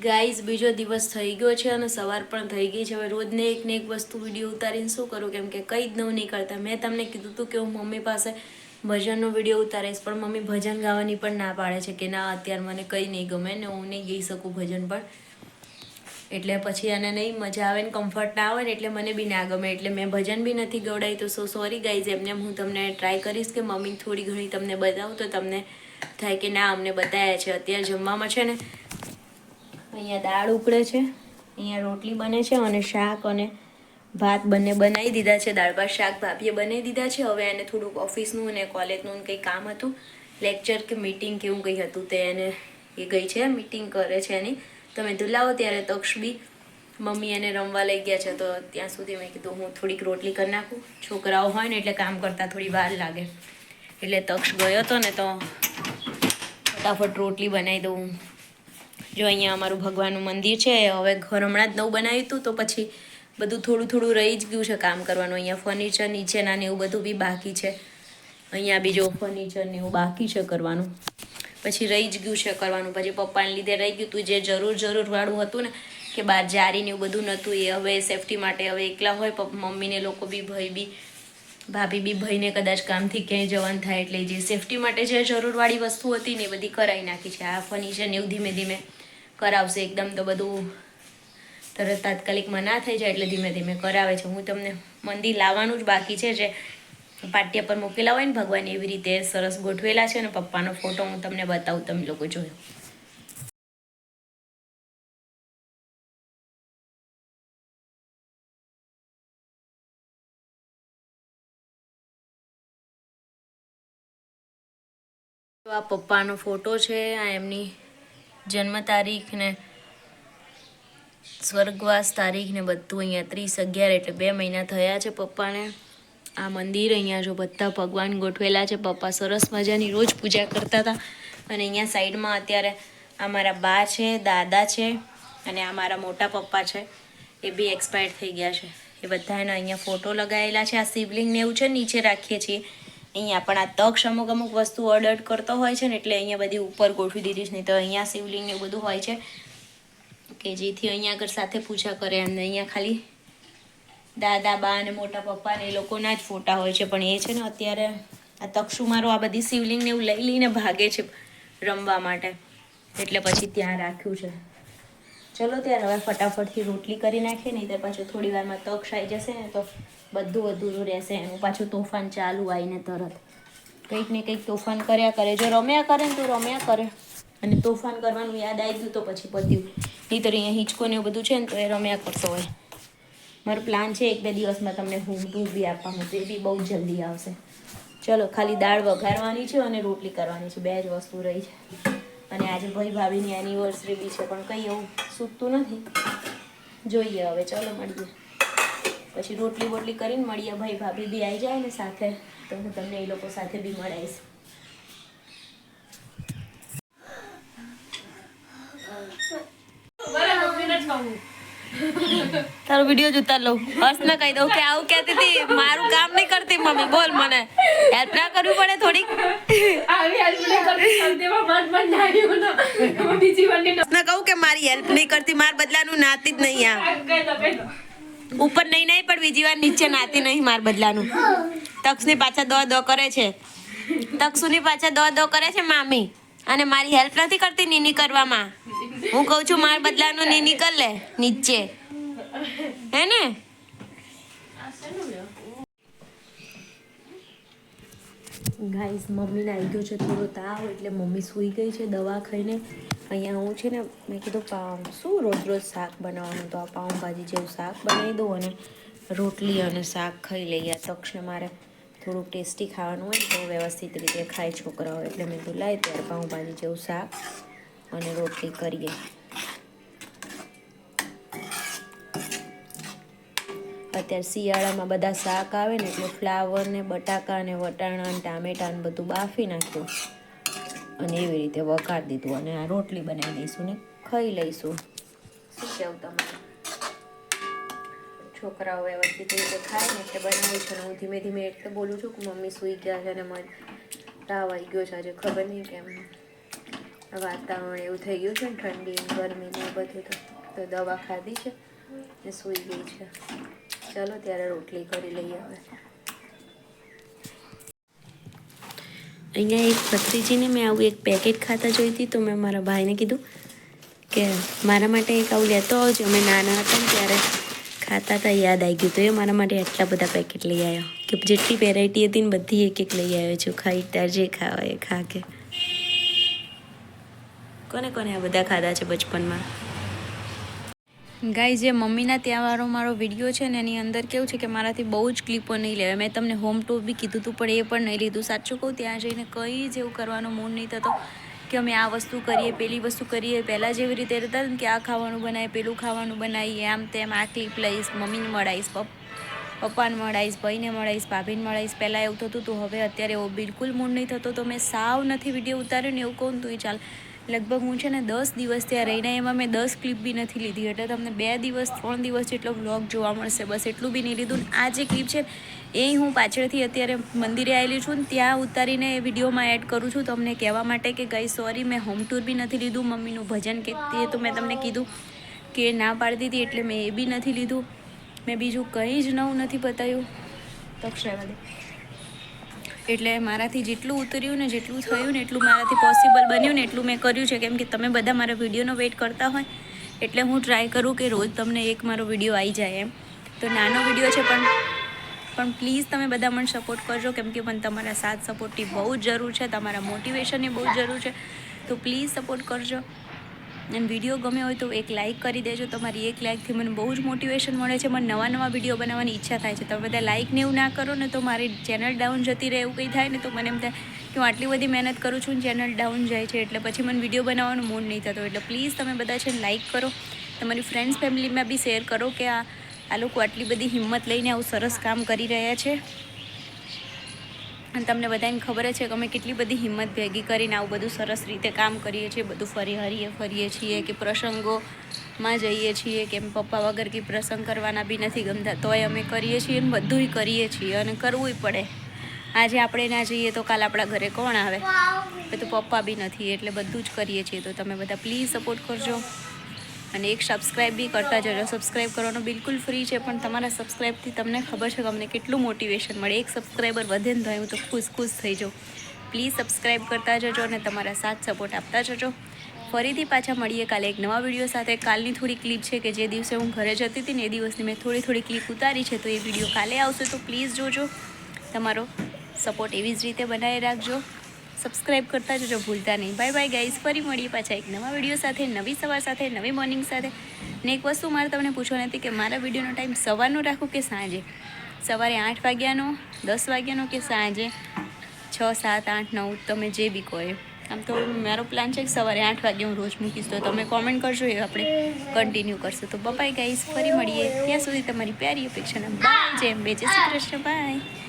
Guys બીજો દિવસ થઈ ગયો છે અને સવાર પણ થઈ ગઈ છે. હવે રોજને એક વસ્તુ વિડીયો ઉતારીને શું કરું, કેમ કે કંઈ જ નવું નહીં કરતા. મેં તમને કીધું હતું કે હું મમ્મી પાસે ભજનનો વિડીયો ઉતારીશ, પણ મમ્મી ભજન ગાવાની પણ ના પાડે છે કે ના અત્યારે મને કંઈ નહીં ગમે ને હું નહીં ગઈ શકું ભજન પણ. એટલે પછી એને નહીં મજા આવે ને કમ્ફર્ટ ના આવે ને એટલે મને બી ના ગમે, એટલે મેં ભજન બી નથી ગવડાવી. તો સોરી ગાઈઝ, એમને હું તમને ટ્રાય કરીશ કે મમ્મી થોડી ઘણી તમને બતાવું તો તમને થાય કે ના અમને બતાવ્યા છે. અત્યારે જમવામાં છે ને અહીંયા દાળ ઉકળે છે, અહીંયા રોટલી બને છે અને શાક અને ભાત બંને બનાવી દીધા છે. દાળ ભાત શાક ભાભીએ બનાવી દીધા છે. હવે એને થોડુંક ઓફિસનું અને કોલેજનું કંઈ કામ હતું, લેક્ચર કે મીટિંગ કે એવું કંઈ હતું, તે એને એ ગઈ છે, મીટિંગ કરે છે એની. તમે ધુલાવો ત્યારે તક્ષ બી મમ્મી એને રમવા લઈ ગયા છે, તો ત્યાં સુધી મેં કીધું હું થોડીક રોટલી કરી નાખું. છોકરાઓ હોય ને એટલે કામ કરતાં થોડી વાર લાગે, એટલે તક્ષ ગયો હતો ને તો ફટાફટ રોટલી બનાવી દઉં. જો અહીંયા અમારું ભગવાનનું મંદિર છે. હવે ઘર હમણાં જ નવું બનાવ્યું હતું, તો પછી બધું થોડું રહી જ ગયું છે કામ કરવાનું. અહીંયા ફર્નિચર નીચેના ને એવું બધું બી બાકી છે. અહીંયા બી જો ફર્નિચર ને એવું બાકી છે કરવાનું, પછી રહી જ ગયું છે કરવાનું. પછી પપ્પાને લીધે રહી ગયું હતું. જે જરૂર વાળું હતું ને કે બહાર જારી ને એવું બધું નહોતું, એ હવે સેફટી માટે હવે એકલા હોય મમ્મીને લોકો બી ભાભી બી ભાઈને કદાચ કામથી ક્યાંય જવાનું થાય એટલે જે સેફટી માટે જે જરૂરવાળી વસ્તુ હતી ને એ બધી કરાવી નાખી છે. આ ફર્નિચર ને એવું ધીમે ધીમે કરાવશે. એકદમ તો બધું તરત તાત્કાલિકમાં ના થઈ જાય એટલે ધીમે ધીમે કરાવે છે. હું તમને મંદિર લાવવાનું જ બાકી છે, જે પાટિયા પર મૂકેલા હોય ને ભગવાન એવી રીતે સરસ ગોઠવેલા છે. અને પપ્પાનો ફોટો હું તમને બતાવું, તમે લોકો જોયો. તો આ પપ્પાનો ફોટો છે, આ એમની જન્મ તારીખ ને સ્વર્ગવાસ તારીખ ને બધું અહીંયા 30/11 એટલે 2 મહિના થયા છે પપ્પાને. આ મંદિર અહીંયા જો બધા ભગવાન ગોઠવેલા છે. પપ્પા સરસ મજાની રોજ પૂજા કરતા હતા. અને અહીંયા સાઈડમાં અત્યારે આ મારા બા છે, દાદા છે અને આ મારા મોટા પપ્પા છે, એ બી એક્સપાયર્ડ થઈ ગયા છે. એ બધાને અહીંયા ફોટો લગાવેલા છે. આ શિવલિંગને એવું છે નીચે રાખીએ છીએ અહીંયા, પણ આ તક્ષ અમુક વસ્તુ ઓર્ડર કરતો હોય છે ને એટલે અહીંયા બધી ઉપર ગોઠવી દીધી છે. નહીં તો અહીંયા શિવલિંગ ને એવું બધું હોય છે કે જેથી અહીંયા આગળ સાથે પૂજા કરે. એમને અહીંયા ખાલી દાદા બા અને મોટા પપ્પા ને એ લોકોના જ ફોટા હોય છે. પણ એ છે ને અત્યારે આ તક્ષુ મારો આ બધી શિવલિંગ ને એવું લઈને ભાગે છે રમવા માટે, એટલે પછી ત્યાં રાખ્યું છે. ચલો ત્યારે હવે ફટાફટથી રોટલી કરી નાખીએ, નહીં તો પાછું થોડી વારમાં તક્ષ આવી જશે ને તો બધું અધૂરું રહેશે. એનું પાછું તોફાન ચાલુ આવીને તરત કંઈક ને કંઈક તોફાન કર્યા કરે. જો રમ્યા કરે ને તો રમ્યા કરે, અને તોફાન કરવાનું યાદ આવી ગયું તો પછી પત્યું. નહીં તો અહીંયા હિંચકો ને એવું બધું છે ને તો એ રમ્યા કરતો હોય. મારો પ્લાન છે 1-2 દિવસમાં તમને હોમ ટૂર બી આપવાનું, તો એ બી બહુ જલ્દી આવશે. ચલો ખાલી દાળ વઘારવાની છે અને રોટલી કરવાની છે, 2 જ વસ્તુ રહી છે. અને આજે ભાઈ ભાભીની એનિવર્સરી બી છે, પણ કંઈ એવું સૂચતું નથી. જોઈએ હવે, ચલો મળીએ પછી રોટલી બોટલી કરીને મળીએ. ભાઈ ભાભી બી આવી જાય ને સાથે, તો હું તમને એ લોકો સાથે બી મળાવીશ. તારો વિડીયો જોતા લઉં. હર્ષને કહી દઉં કે આવું કહેતી હતી મારું કામ નહીં કરતી મમ્મી, બોલ મને હેલ્પ ના કરવી પડે થોડીક. કહું કે મારી હેલ્પ નહીં કરતી, માર બદલાનું નાતી જ નહીં. આ ઉપર નહીં પણ બીજી વાર નીચે નાતી નહીં માર બદલાનું. તક્ષની પાછા દો કરે છે, તક્ષુની પાછા દો કરે છે મામી, અને મારી હેલ્પ નથી કરતી નીની કરવામાં. હું કહું છું માર બદલાનું નીની કર લે નીચે, હે ને? ગાઈસ મમ્મીને આવી ગયો છે થોડો તાવ, એટલે મમ્મી સૂઈ ગઈ છે દવા ખાઈને. અહીંયા હું છે ને મેં કીધું શું રોજ શાક બનાવવાનું, તો આ પાઉંભાજી જેવું શાક બનાવી દઉં અને રોટલી અને શાક ખાઈ લઈએ. તક્ષને મારે થોડુંક ટેસ્ટી ખાવાનું હોય તો વ્યવસ્થિત રીતે ખાય છોકરાઓ, એટલે મેં તો લાવી ત્યારે પાઉંભાજી જેવું શાક અને રોટલી કરીએ. અત્યારે શિયાળામાં બધા શાક આવે ને એટલે ફ્લાવર ને બટાકા ને વટાણા ને ટામેટા ને બધું બાફી નાખ્યું અને એવી રીતે વઘાર દીધું, અને આ રોટલી બનાવી દઈશું ને ખાઈ લઈશું. શું કહેવું તમારે? છોકરાઓ વ્યવસ્થિત રીતે ખાય ને એટલે બનાવું છું. હું ધીમે ધીમે એટલે બોલું છું કે મમ્મી સૂઈ ગયા છે અને મને તાવ આવી ગયો છે આજે, ખબર નહીં કેમ. વાતાવરણ એવું થઈ ગયું છે ને, ઠંડી ગરમી ને બધું, તો દવા ખાધી છે ને સૂઈ ગઈ છે. ચલો ત્યારે રોટલી કરી લઈએ હવે. અહીંયા એક ભત્રીજીને મેં આવું એક પેકેટ ખાતા જોઈ હતી, તો મેં મારા ભાઈને કીધું કે મારા માટે એક આવું લેતો આવજો. અમે નાના હતા ને ત્યારે ખાતા હતા, યાદ આવી ગયું, તો એ મારા માટે આટલા બધા પેકેટ લઈ આવ્યો કે જેટલી વેરાયટી હતી ને બધી એક એક લઈ આવ્યો છું. ખાઈ તાર જે ખાવા એ ખા. કે કોને કોને આ બધા ખાધા છે બચપનમાં? ગાઈ, જે મમ્મીના ત્યાંવાળો મારો વિડીયો છે ને એની અંદર કેવું છે કે મારાથી બહુ જ ક્લિપો નહીં લેવાય. મેં તમને હોમ ટૂર બી કીધું હતું પણ એ પણ નહીં લીધું. સાચું કહું, ત્યાં જઈને કંઈ જ એવું કરવાનો મૂડ નહીં થતો કે અમે આ વસ્તુ કરીએ, પેલી વસ્તુ કરીએ. પહેલાં જેવી રીતે રહેતા ને કે આ ખાવાનું બનાવીએ, પેલું ખાવાનું બનાવીએ, આમ તેમ આ ક્લિપ લઈશ, મમ્મીને મળાવીશ, પપ્પાને મળાવીશ, ભાઈને મળાવીશ, ભાભીને મળાવીશ. પહેલાં એવું થતું હતું, હવે અત્યારે એવો બિલકુલ મૂડ નહીં થતો. તો મેં સાવ નથી વિડીયો ઉતાર્યો ને એવું કહું તો એ ચાલ. લગભગ હું છે ને 10 દિવસ ત્યાં રહીને એમાં મેં 10 ક્લિપ બી નથી લીધી. એટલે તમને 2 દિવસ 3 દિવસ જેટલો વ્લોગ જોવા મળશે, બસ એટલું બી નહીં લીધું. આ જે ક્લિપ છે એ હું પાછળથી અત્યારે મંદિરે આવેલી છું ને ત્યાં ઉતારીને વિડીયોમાં એડ કરું છું તમને કહેવા માટે કે ગઈ સોરી, મેં હોમ ટૂર બી નથી લીધું. મમ્મીનું ભજન કહેતી તો મેં તમને કીધું કે ના પાડતી હતી એટલે મેં એ બી નથી લીધું. મેં બીજું કંઈ જ નવું નથી બતાવ્યું. તક્ષરાવાદે એટલે મારાથી જેટલું ઉતર્યું ને, જેટલું થયું ને, એટલું મારાથી પોસિબલ બન્યું ને એટલું મેં કર્યું છે. કેમ કે તમે બધા મારા વિડીયોનો વેઇટ કરતા હોય એટલે હું ટ્રાય કરું કે રોજ તમને એક મારો વિડીયો આવી જાય એમ. તો નાનો વિડીયો છે પણ પ્લીઝ તમે બધા મને સપોર્ટ કરજો. કેમ કે મને તમારા સાથ સપોર્ટની બહુ જ જરૂર છે, તમારા મોટિવેશનની બહુ જ જરૂર છે. તો પ્લીઝ સપોર્ટ કરજો. અને વિડીયો ગમે હોય તો એક લાઇક કરી દેજો. તમારી એક લાઇકથી મને બહુ જ મોટિવેશન મળે છે. મને નવા નવા વિડીયો બનાવવાની ઈચ્છા થાય છે. તમે બધા લાઇક ને એવું ના કરો ને તો મારી ચેનલ ડાઉન જતી રહે એવું કંઈ થાય ને તો મને એમ થાય કે હું આટલી બધી મહેનત કરું છું ને ચેનલ ડાઉન જાય છે. એટલે પછી મને વિડીયો બનાવવાનું મૂડ નહીં થતો. એટલે પ્લીઝ તમે બધા છે ને લાઇક કરો, તમારી ફ્રેન્ડ્સ ફેમિલીમાં બી શેર કરો કે આ લોકો આટલી બધી હિંમત લઈને આવું સરસ કામ કરી રહ્યા છે. અને તમને બધાને ખબર છે કે અમે કેટલી બધી હિંમત ભેગી કરીને આવું બધું સરસ રીતે કામ કરીએ છીએ. બધું ફરીએ છીએ કે પ્રસંગોમાં જઈએ છીએ કે પપ્પા વગર કે પ્રસંગ કરવાના બી નથી ગમતા તોય અમે કરીએ છીએ અને બધુંય કરીએ છીએ અને કરવું પડે. આજે આપણે ના જઈએ તો કાલ આપણા ઘરે કોણ આવે? તો પપ્પા બી નથી એટલે બધું જ કરીએ છીએ. તો તમે બધા પ્લીઝ સપોર્ટ કરજો અને એક સબસ્ક્રાઈબ બી કરતા જજો. સબસ્ક્રાઈબ કરવાનું બિલકુલ ફ્રી છે પણ તમારા સબસ્ક્રાઈબથી તમને ખબર છે કે અમને કેટલું મોટિવેશન મળે. એક સબસ્ક્રાઈબર વધે ને તો હું તો ખુશ થઈ જાઉં. પ્લીઝ સબસ્ક્રાઈબ કરતા જજો અને તમારા સાથ સપોર્ટ આપતા જજો. ફરીથી પાછા મળીએ કાલે એક નવા વિડીયો સાથે. કાલની થોડી ક્લિપ છે કે જે દિવસે હું ઘરે જતી હતી ને એ દિવસની મેં થોડી ક્લિપ ઉતારી છે. તો એ વિડીયો કાલે આવશે તો પ્લીઝ જોજો. તમારો સપોર્ટ એવી જ રીતે બનાવી રાખજો. સબસ્ક્રાઈબ કરતા જજો ભૂલતા નહીં. Bye bye guys. ફરી મળીએ પાછા એક નવા વિડીયો સાથે, નવી સવાર સાથે, નવી મોર્નિંગ સાથે. ને એક વસ્તુ મારે તમને પૂછવાની હતી કે મારા વિડીયોનો ટાઈમ સવારનો રાખું કે સાંજે? સવારે 8 વાગ્યાનો, 10 વાગ્યાનો કે સાંજે 6, 7, 8, 9 તમે જે બી કહો. આમ તો મારો પ્લાન છે કે સવારે 8 વાગે હું રોજ મૂકીશ. તો તમે કોમેન્ટ કરજો, એ આપણે કન્ટિન્યુ કરશું. તો બાય ગાઈઝ. ફરી મળીએ ત્યાં સુધી તમારી પ્યારી અપેક્ષાના બાય. જય શ્રી કૃષ્ણ. બાય.